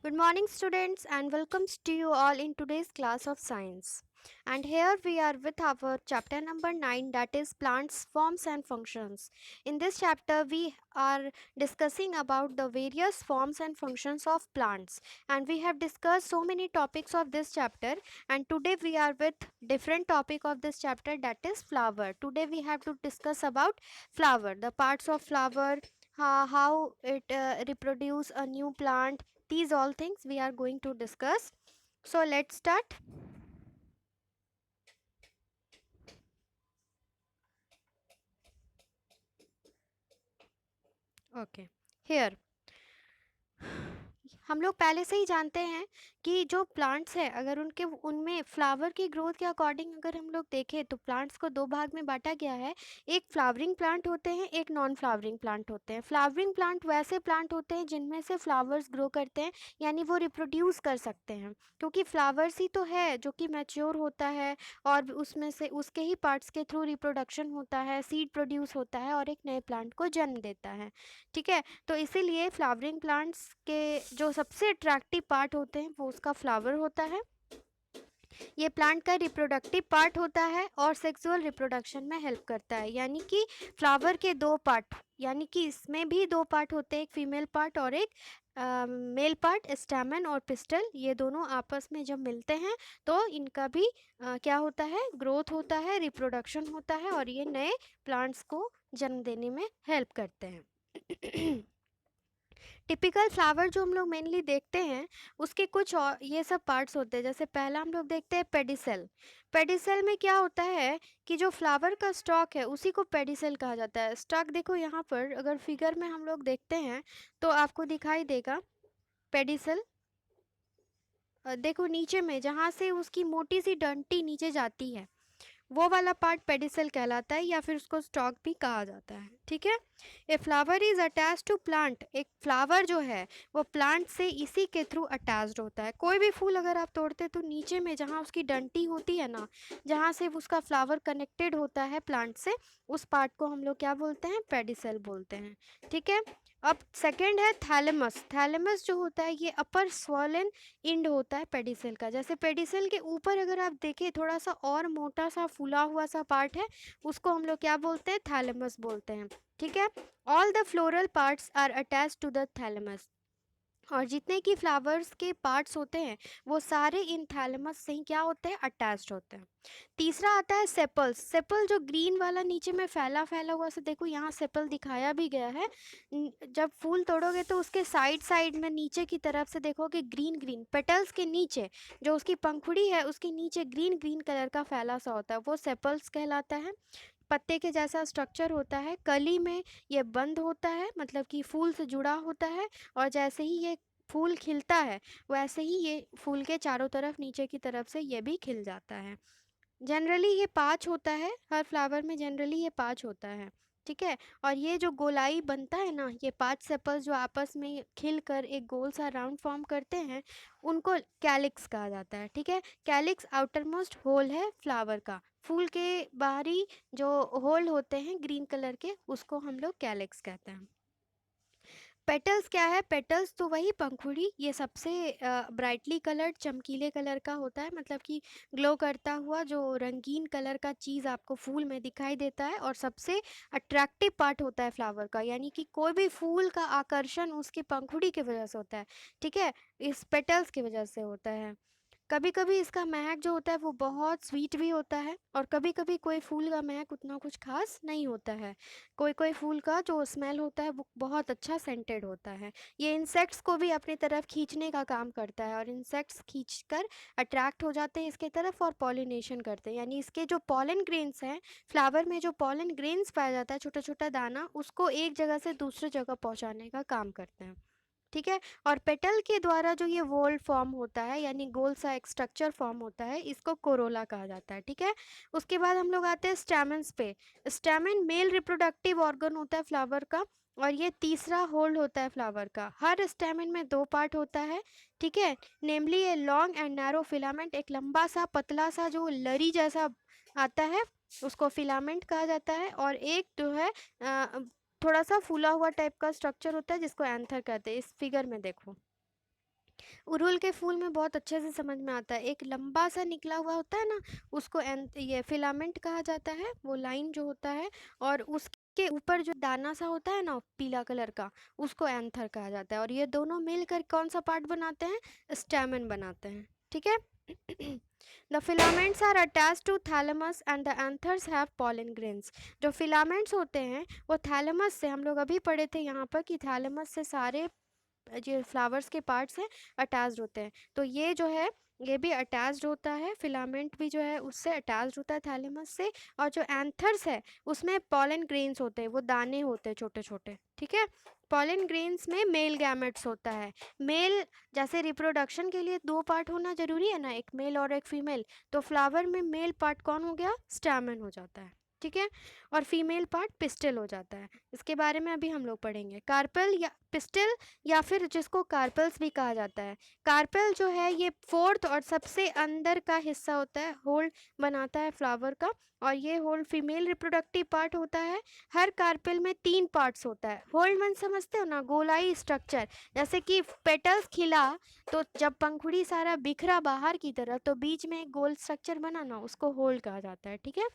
Good morning, students, and welcomes to you all in today's class of science. And here we are with our chapter number 9, that is plants, forms, and functions. In this chapter, we are discussing about the various forms and functions of plants, and we have discussed so many topics of this chapter. And today we are with different topic of this chapter, that is flower. Today we have to discuss about flower, the parts of flower, how it reproduce a new plant. These all things we are going to discuss. So let's start. Okay. Here हम लोग पहले से ही जानते हैं कि जो plants है, अगर उनके उनमें फ्लावर की ग्रोथ के अकॉर्डिंग अगर हम लोग देखें तो प्लांट्स को दो भाग में बांटा गया है। एक फ्लावरिंग प्लांट होते हैं, एक नॉन फ्लावरिंग प्लांट होते हैं। फ्लावरिंग प्लांट वैसे प्लांट होते हैं जिनमें से फ्लावर्स ग्रो करते हैं, यानी वो रिप्रोड्यूस कर सकते हैं, क्योंकि फ्लावर्स ही तो है जो कि मैच्योर होता है और उसमें से उसके ही पार्ट्स के थ्रू रिप्रोडक्शन होता है, सीड प्रोड्यूस होता है और एक नए प्लांट को जन्म देता है। ठीक है, तो इसीलिए फ्लावरिंग प्लांट्स के जो सबसे अट्रैक्टिव पार्ट होते हैं वो उसका फ्लावर होता है। ये प्लांट का रिप्रोडक्टिव पार्ट होता है और सेक्सुअल रिप्रोडक्शन में हेल्प करता है, यानी कि फ्लावर के दो पार्ट, यानी कि इसमें भी दो पार्ट होते हैं, एक फीमेल पार्ट और एक मेल पार्ट, स्टैमेन और पिस्टल। ये दोनों आपस में जब मिलते हैं तो इनका भी क्या होता है, ग्रोथ होता है, रिप्रोडक्शन होता है और ये नए प्लांट्स को जन्म देने में हेल्प करते हैं। टिपिकल फ्लावर जो हम लोग मेनली देखते हैं उसके कुछ और ये सब पार्ट्स होते हैं। जैसे पहला हम लोग देखते हैं पेडिसेल। पेडिसेल में क्या होता है कि जो फ्लावर का स्टॉक है उसी को पेडिसेल कहा जाता है। स्टॉक देखो यहाँ पर, अगर फिगर में हम लोग देखते हैं तो आपको दिखाई देगा पेडिसेल। देखो नीचे में जहाँ से उसकी मोटी सी डंटी नीचे जाती है वो वाला पार्ट पेडिसल कहलाता है, या फिर उसको स्टॉक भी कहा जाता है। ठीक है, a flower is attach to plant. एक फ्लावर जो है वो प्लांट से इसी के थ्रू अटैच्ड होता है। कोई भी फूल अगर आप तोड़ते तो नीचे में जहाँ उसकी डंटी होती है ना, जहाँ से उसका फ्लावर कनेक्टेड होता है प्लांट से, उस पार्ट को हम लोग क्या बोलते हैं, पेडिसल बोलते हैं। ठीक है, अब सेकेंड है थैलेमस। थैलेमस जो होता है ये अपर स्वॉलन इंड होता है पेडिसेल का। जैसे पेडिसेल के ऊपर अगर आप देखें थोड़ा सा और मोटा सा फूला हुआ सा पार्ट है, उसको हम लोग क्या बोलते हैं, थैलेमस बोलते हैं। ठीक है, all the floral parts are attach to the thalamus. और जितने की फ्लावर्स के पार्ट्स होते हैं वो सारे इन थैलेमस से ही क्या होते हैं, अटैच्ड होते हैं। तीसरा आता है सेपल्स। सेपल जो ग्रीन वाला नीचे में फैला फैला हुआ से, देखो यहाँ सेपल दिखाया भी गया है। जब फूल तोड़ोगे तो उसके साइड साइड में नीचे की तरफ से देखोगे ग्रीन ग्रीन पेटल्स के नीचे जो उसकी पंखुड़ी है उसके नीचे ग्रीन ग्रीन कलर का फैला सा होता है, वो सेपल्स कहलाता है। पत्ते के जैसा स्ट्रक्चर होता है, कली में ये बंद होता है, मतलब कि फूल से जुड़ा होता है। और जैसे ही ये फूल खिलता है वैसे ही ये फूल के चारों तरफ नीचे की तरफ से ये भी खिल जाता है। जनरली ये पाँच होता है, हर फ्लावर में जनरली ये पाँच होता है। ठीक है, और ये जो गोलाई बनता है ना, ये पांच सेपल्स जो आपस में खिल कर एक गोल सा राउंड फॉर्म करते हैं, उनको कैलिक्स कहा जाता है। ठीक है, कैलिक्स आउटर मोस्ट होल है फ्लावर का। फूल के बाहरी जो होल होते हैं ग्रीन कलर के, उसको हम लोग कैलिक्स कहते हैं। पेटल्स क्या है, पेटल्स तो वही पंखुड़ी, ये सबसे ब्राइटली कलर्ड चमकीले कलर का होता है, मतलब कि ग्लो करता हुआ जो रंगीन कलर का चीज़ आपको फूल में दिखाई देता है और सबसे अट्रैक्टिव पार्ट होता है फ्लावर का, यानी कि कोई भी फूल का आकर्षण उसकी पंखुड़ी की वजह से होता है। ठीक है, इस पेटल्स की वजह से होता है। कभी कभी इसका महक जो होता है वो बहुत स्वीट भी होता है, और कभी कभी कोई फूल का महक उतना कुछ खास नहीं होता है। कोई कोई फूल का जो स्मेल होता है वो बहुत अच्छा सेंटेड होता है। ये इंसेक्ट्स को भी अपनी तरफ खींचने का काम करता है, और इंसेक्ट्स खींचकर अट्रैक्ट हो जाते हैं इसके तरफ और पॉलिनेशन करते हैं, यानी इसके जो पॉलन ग्रेन्स हैं, फ्लावर में जो पॉलन ग्रेन्स पाया जाता है, छोटा छोटा दाना, उसको एक जगह से दूसरी जगह पहुंचाने का काम करते हैं। ठीक है, और पेटल के द्वारा जो ये वोल्ड फॉर्म होता है, यानी गोल सा एक स्ट्रक्चर फॉर्म होता है, इसको कोरोला कहा जाता है। ठीक है, उसके बाद हम लोग आते हैं स्टैमेंस पे। स्टैमेन मेल रिप्रोडक्टिव ऑर्गन होता है फ्लावर का, और ये तीसरा होल्ड होता है फ्लावर का। हर स्टैमेन में दो पार्ट होता है। ठीक है, namely a long and narrow filament, एक लंबा सा पतला सा जो लरी जैसा आता है उसको फिलामेंट कहा जाता है, और एक जो है थोड़ा सा फूला हुआ टाइप का स्ट्रक्चर होता है जिसको एंथर कहते हैं। इस फिगर में देखो, अड़हुल के फूल में बहुत अच्छे से समझ में आता है, एक लंबा सा निकला हुआ होता है ना, उसको ये फिलामेंट कहा जाता है, वो लाइन जो होता है, और उसके ऊपर जो दाना सा होता है ना पीला कलर का, उसको एंथर कहा जाता है, और ये दोनों मिलकर कौन सा पार्ट बनाते हैं, स्टैमेन बनाते हैं, ठीक है। The filaments are attached to thalamus and the anthers have pollen grains. जो filaments होते हैं वो थैलेमस से, हम लोग अभी पढ़े थे यहाँ पर कि थैलेमस से सारे जो फ्लावर्स के पार्ट्स हैं अटैच्ड होते हैं, तो ये जो है ये भी अटैच्ड होता है, फिलामेंट भी जो है उससे अटैच्ड होता है थैलेमस से, और जो एंथर्स है उसमें पॉलन ग्रेन्स होते हैं, वो दाने होते हैं छोटे छोटे, ठीक है। पॉलन ग्रेन्स में मेल गैमेट्स होता है, मेल, जैसे रिप्रोडक्शन के लिए दो पार्ट होना जरूरी है ना, एक मेल और एक फीमेल, तो फ्लावर में मेल पार्ट कौन हो गया, स्टैमेन हो जाता है, ठीक है, और फीमेल पार्ट पिस्टल हो जाता है। इसके बारे में अभी हम लोग पढ़ेंगे। कार्पेल या पिस्टल, या फिर जिसको कार्पल्स भी कहा जाता है। कार्पेल जो है ये फोर्थ और सबसे अंदर का हिस्सा होता है, होल बनाता है फ्लावर का, और ये होल फीमेल रिप्रोडक्टिव पार्ट होता है। हर कार्पेल में 3 पार्ट्स होता है। होल मन समझते हो ना, गोलाई स्ट्रक्चर, जैसे कि पेटल्स खिला तो जब पंखुड़ी सारा बिखरा बाहर की तरफ, तो बीच में एक गोल स्ट्रक्चर बना ना, उसको होल कहा जाता है, ठीक है।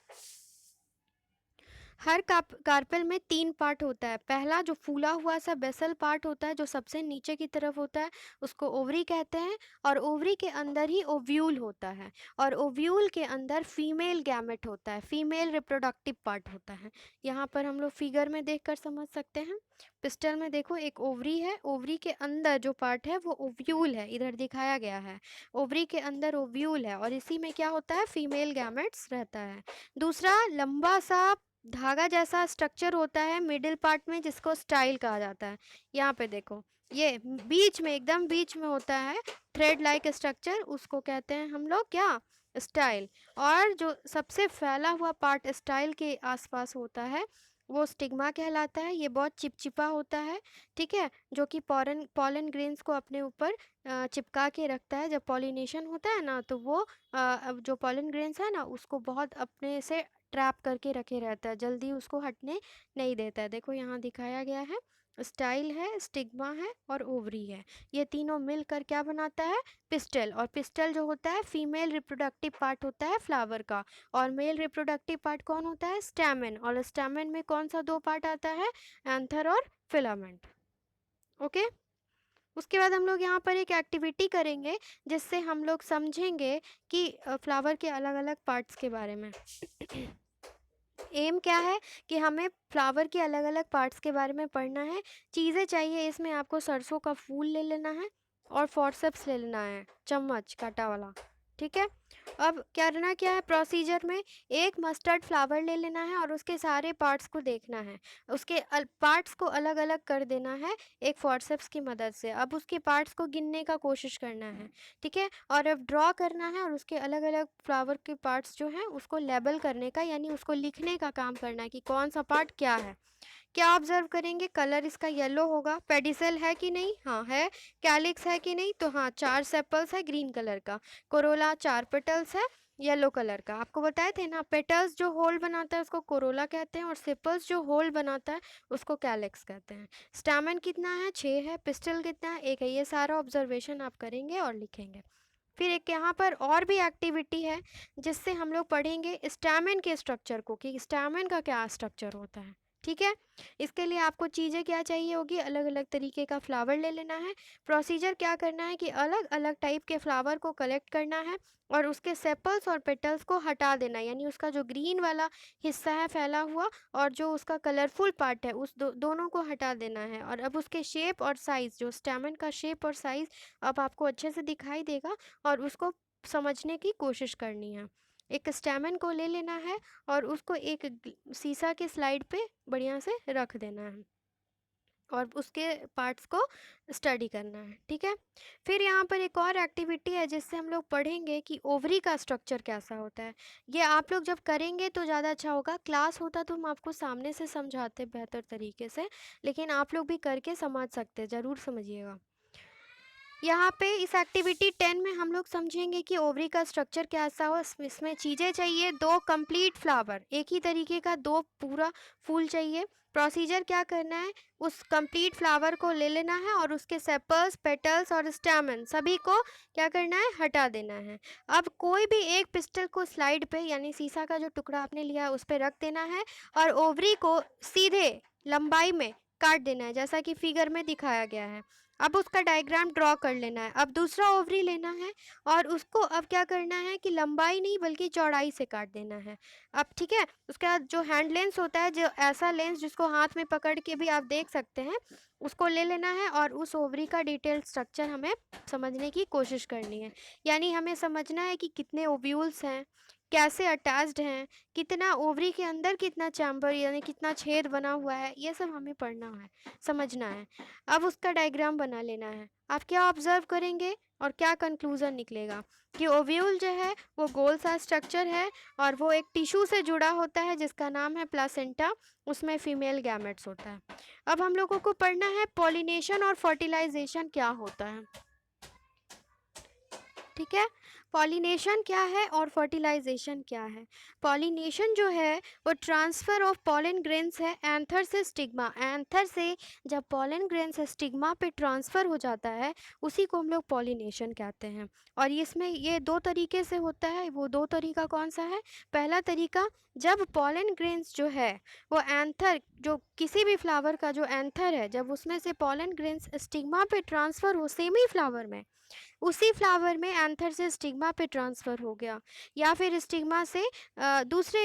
हर कार्पेल में 3 पार्ट होता है। पहला जो फूला हुआ सा बेसल पार्ट होता है, जो सबसे नीचे की तरफ होता है, उसको ओवरी कहते हैं, और ओवरी के अंदर ही ओव्यूल होता है, और ओव्यूल के अंदर फीमेल गैमेट होता है, फीमेल रिप्रोडक्टिव पार्ट होता है। यहाँ पर हम लोग फिगर में देखकर समझ सकते हैं। पिस्टल में देखो एक ओवरी है, ओवरी के अंदर जो पार्ट है वो ओव्यूल है, इधर दिखाया गया है, ओवरी के अंदर ओव्यूल है, और इसी में क्या होता है, फीमेल गैमेट्स रहता है। दूसरा लंबा सा धागा जैसा स्ट्रक्चर होता है मिडिल पार्ट में, जिसको स्टाइल कहा जाता है। यहाँ पे देखो, ये बीच में, एकदम बीच में होता है थ्रेड लाइक स्ट्रक्चर, उसको कहते हैं हम लोग क्या, स्टाइल। और जो सबसे फैला हुआ पार्ट स्टाइल के आसपास होता है वो स्टिग्मा कहलाता है। ये बहुत चिपचिपा होता है, ठीक है, जो कि पॉलन ग्रेन्स को अपने ऊपर चिपका के रखता है। जब पॉलिनेशन होता है ना, तो वो जो पॉलन ग्रेन्स है ना, उसको बहुत अपने से ट्रैप करके रखे रहता है, जल्दी उसको हटने नहीं देता है। देखो यहाँ दिखाया गया है, स्टाइल है, स्टिग्मा है, और ओवरी है, ये तीनों मिलकर क्या बनाता है, पिस्टल। और पिस्टल जो होता है फीमेल रिप्रोडक्टिव पार्ट होता है फ्लावर का, और मेल रिप्रोडक्टिव पार्ट कौन होता है, स्टैमेन। और स्टैमेन में कौन सा 2 पार्ट आता है, एंथर और फिलामेंट, ओके। उसके बाद हम लोग यहाँ पर एक एक्टिविटी करेंगे, जिससे हम लोग समझेंगे कि फ्लावर के अलग अलग पार्ट्स के बारे में। एम क्या है कि हमें फ्लावर के अलग अलग पार्ट्स के बारे में पढ़ना है। चीज़ें चाहिए इसमें, आपको सरसों का फूल ले लेना है, और फॉर्सेप्स ले लेना है, चम्मच कांटा वाला, ठीक है। अब करना क्या है प्रोसीजर में, एक मस्टर्ड फ्लावर ले लेना है, और उसके सारे पार्ट्स को देखना है, उसके पार्ट्स को अलग अलग कर देना है एक फॉर्सेप्स की मदद से। अब उसके पार्ट्स को गिनने का कोशिश करना है, ठीक है, और अब ड्रॉ करना है, और उसके अलग अलग फ्लावर के पार्ट्स जो हैं उसको लेबल करने का, यानी उसको लिखने का काम करना है कि कौन सा पार्ट क्या है। क्या ऑब्जर्व करेंगे, कलर इसका येलो होगा, पेडिसल है कि नहीं, हाँ है, कैलिक्स है कि नहीं, तो हाँ 4 सेपल्स है ग्रीन कलर का, कोरोला 4 पेटल्स है येलो कलर का। आपको बताए थे ना, पेटल्स जो होल बनाता है उसको कोरोला कहते हैं, और सेपल्स जो होल बनाता है उसको कैलिक्स कहते हैं। स्टैमेन कितना है, 6 है, पिस्टल कितना है, 1 है। ये सारा ऑब्जर्वेशन आप करेंगे और लिखेंगे। फिर एक यहाँ पर और भी एक्टिविटी है, जिससे हम लोग पढ़ेंगे स्टैमेन के स्ट्रक्चर को, कि स्टैमेन का क्या स्ट्रक्चर होता है, ठीक है। इसके लिए आपको चीज़ें क्या चाहिए होगी, अलग अलग तरीके का फ्लावर ले लेना है। प्रोसीजर क्या करना है कि अलग अलग टाइप के फ्लावर को कलेक्ट करना है, और उसके सेपल्स और पेटल्स को हटा देना, यानी उसका जो ग्रीन वाला हिस्सा है फैला हुआ, और जो उसका कलरफुल पार्ट है, उस दोनों को हटा देना है। और अब उसके शेप और साइज़, जो स्टैमेन का शेप और साइज़ अब आपको अच्छे से दिखाई देगा, और उसको समझने की कोशिश करनी है। एक स्टैमेन को ले लेना है, और उसको एक शीशा के स्लाइड पे बढ़िया से रख देना है, और उसके पार्ट्स को स्टडी करना है, ठीक है। फिर यहाँ पर एक और एक्टिविटी है, जिससे हम लोग पढ़ेंगे कि ओवरी का स्ट्रक्चर कैसा होता है। ये आप लोग जब करेंगे तो ज़्यादा अच्छा होगा, क्लास होता तो हम आपको सामने से समझाते बेहतर तरीके से, लेकिन आप लोग भी करके समझ सकते, ज़रूर समझिएगा। यहाँ पे इस एक्टिविटी 10 में हम लोग समझेंगे कि ओवरी का स्ट्रक्चर कैसा हो। इसमें चीज़ें चाहिए, 2 कंप्लीट फ्लावर, एक ही तरीके का 2 पूरा फूल चाहिए, प्रोसीजर क्या करना है, उस कंप्लीट फ्लावर को ले लेना है और उसके सेपल्स, पेटल्स और स्टैमेन सभी को क्या करना है, हटा देना है। अब कोई भी एक पिस्टल को स्लाइड पे यानी सीसा का जो टुकड़ा आपने लिया है उस पर रख देना है और ओवरी को सीधे लंबाई में काट देना है जैसा कि फिगर में दिखाया गया है। अब उसका डायग्राम ड्रॉ कर लेना है। अब दूसरा ओवरी लेना है और उसको अब क्या करना है कि लंबाई नहीं बल्कि चौड़ाई से काट देना है। अब ठीक है, उसके बाद जो हैंड लेंस होता है, जो ऐसा लेंस जिसको हाथ में पकड़ के भी आप देख सकते हैं, उसको ले लेना है और उस ओवरी का डिटेल स्ट्रक्चर हमें समझने की कोशिश करनी है। यानी हमें समझना है कि कितने ओव्यूल्स हैं, कैसे अटैच्ड हैं, कितना ओवरी के अंदर कितना चैम्बर यानी कितना छेद बना हुआ है, ये सब हमें पढ़ना है, समझना है। अब उसका डायग्राम बना लेना है। आप क्या ऑब्जर्व करेंगे और क्या कंक्लूज़न निकलेगा कि ओव्यूल जो है वो गोल सा स्ट्रक्चर है और वो एक टिश्यू से जुड़ा होता है जिसका नाम है प्लासेंटा, उसमें फीमेल गैमेट्स होता है। अब हम लोगों को पढ़ना है पॉलिनेशन और फर्टिलाइजेशन क्या होता है। ठीक है, पॉलिनेशन क्या है और फर्टिलाइजेशन क्या है। पॉलिनेशन जो है वो ट्रांसफ़र ऑफ पॉलन ग्रेन्स है एंथर से स्टिग्मा। एंथर से जब पॉलन ग्रेन्स स्टिग्मा पे ट्रांसफ़र हो जाता है उसी को हम लोग पॉलिनेशन कहते हैं। और इसमें ये दो तरीके से होता है। वो दो तरीका कौन सा है, पहला तरीका जब पॉलन ग्रेन्स जो है वो एंथर, जो किसी भी फ्लावर का जो एंथर है, जब उसमें से पॉलन ग्रेन्स स्टिग्मा पे ट्रांसफ़र हो सेम ही फ्लावर में, उसी फ्लावर में एंथर से स्टिग्मा पे ट्रांसफ़र हो गया या फिर स्टिग्मा से दूसरे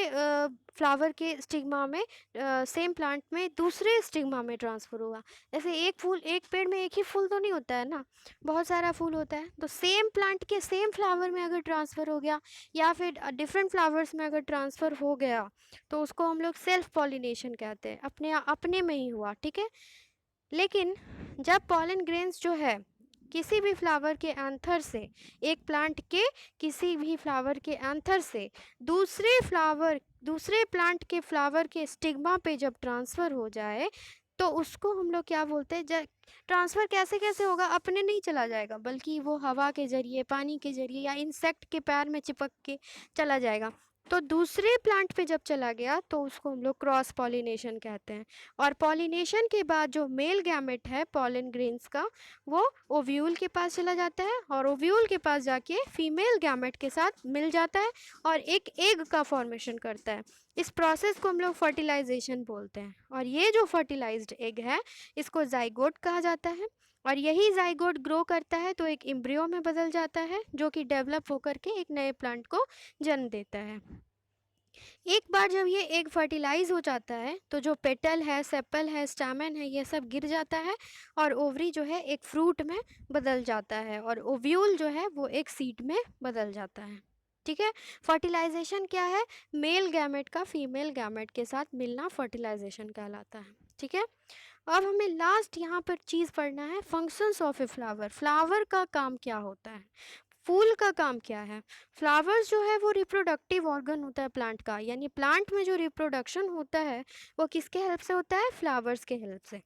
फ्लावर के स्टिग्मा में सेम प्लांट में दूसरे स्टिग्मा में ट्रांसफ़र हुआ। ऐसे एक फूल, एक पेड़ में एक ही फूल तो नहीं होता है ना, बहुत सारा फूल होता है। तो सेम प्लांट के सेम फ्लावर में अगर ट्रांसफ़र हो गया या फिर डिफरेंट फ्लावर्स में अगर ट्रांसफ़र हो गया तो उसको हम लोग सेल्फ पॉलिनेशन कहते हैं, अपने में ही हुआ। ठीक है, लेकिन जब पॉलन ग्रेन्स जो है किसी भी फ्लावर के एंथर से, एक प्लांट के किसी भी फ्लावर के एंथर से दूसरे प्लांट के फ्लावर के स्टिग्मा पे जब ट्रांसफ़र हो जाए तो उसको हम लोग क्या बोलते हैं, ट्रांसफ़र कैसे कैसे होगा, अपने नहीं चला जाएगा बल्कि वो हवा के ज़रिए, पानी के ज़रिए या इंसेक्ट के पैर में चिपक के चला जाएगा। तो दूसरे प्लांट पे जब चला गया तो उसको हम लोग क्रॉस पॉलिनेशन कहते हैं। और पॉलिनेशन के बाद जो मेल गैमेट है पॉलन ग्रेन्स का, वो ओव्यूल के पास चला जाता है और ओव्यूल के पास जाके फीमेल गैमेट के साथ मिल जाता है और एक एग का फॉर्मेशन करता है। इस प्रोसेस को हम लोग फर्टिलाइजेशन बोलते हैं। और ये जो फर्टिलाइज्ड एग है इसको जाइगोट कहा जाता है और यही जाइगोट ग्रो करता है तो एक एम्ब्रियो में बदल जाता है जो कि डेवलप होकर के एक नए प्लांट को जन्म देता है। एक बार जब ये एग फर्टिलाइज हो जाता है तो जो पेटल है, सेपल है, स्टैमेन है, ये सब गिर जाता है और ओवरी जो है एक फ्रूट में बदल जाता है और ओव्यूल जो है वो एक सीड में बदल जाता है। ठीक है, फर्टिलाइजेशन क्या है, मेल गैमेट का फीमेल गैमेट के साथ मिलना फर्टिलाइजेशन कहलाता है। ठीक है, अब हमें लास्ट यहाँ पर चीज़ पढ़ना है, functions of a flower. Flower का काम क्या होता है, फूल का काम क्या है। फ्लावर्स जो है वो रिप्रोडक्टिव ऑर्गन होता है प्लांट का, यानी प्लांट में जो रिप्रोडक्शन होता है वो किसके हेल्प से होता है, फ्लावर्स के हेल्प से।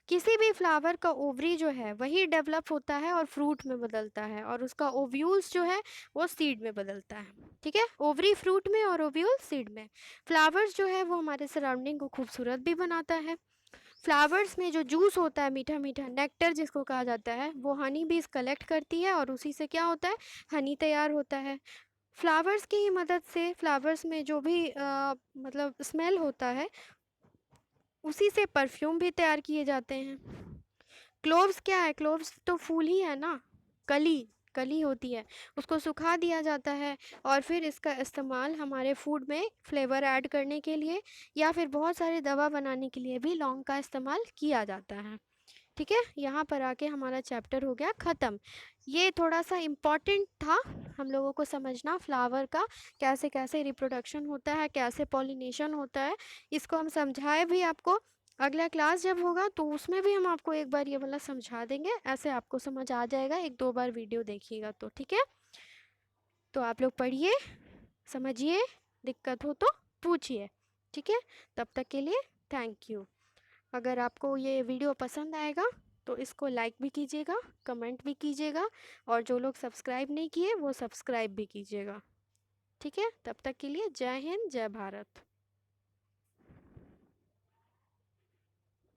किसी भी फ्लावर का ओवरी जो है वही डेवलप होता है और फ्रूट में बदलता है और उसका ओव्यूल्स जो है वो सीड में बदलता है। ठीक है, ओवरी फ्रूट में और ओव्यूल सीड में। फ्लावर्स जो है वो हमारे सराउंडिंग को खूबसूरत भी बनाता है। फ्लावर्स में जो जूस होता है, मीठा मीठा नेक्टर जिसको कहा जाता है, वो हनी बीज कलेक्ट करती है और उसी से क्या होता है, हनी तैयार होता है। फ्लावर्स की ही मदद से फ्लावर्स में जो भी मतलब स्मेल होता है उसी से परफ्यूम भी तैयार किए जाते हैं। क्लोव्स क्या है, क्लोव्स तो फूल ही है ना, कली कली होती है, उसको सुखा दिया जाता है और फिर इसका इस्तेमाल हमारे फूड में फ्लेवर ऐड करने के लिए या फिर बहुत सारे दवा बनाने के लिए भी लौंग का इस्तेमाल किया जाता है। ठीक है, यहाँ पर आके हमारा चैप्टर हो गया ख़त्म। ये थोड़ा सा इम्पॉर्टेंट था हम लोगों को समझना, फ्लावर का कैसे कैसे रिप्रोडक्शन होता है, कैसे पॉलिनेशन होता है, इसको हम समझाए भी आपको। अगला क्लास जब होगा तो उसमें भी हम आपको एक बार ये वाला समझा देंगे, ऐसे आपको समझ आ जाएगा, एक दो बार वीडियो देखिएगा तो। ठीक है, तो आप लोग पढ़िए, समझिए, दिक्कत हो तो पूछिए। ठीक है, तब तक के लिए थैंक यू। अगर आपको ये वीडियो पसंद आएगा तो इसको लाइक भी कीजिएगा, कमेंट भी कीजिएगा और जो लोग सब्सक्राइब नहीं किए वो सब्सक्राइब भी कीजिएगा। ठीक है, तब तक के लिए जय हिंद, जय भारत।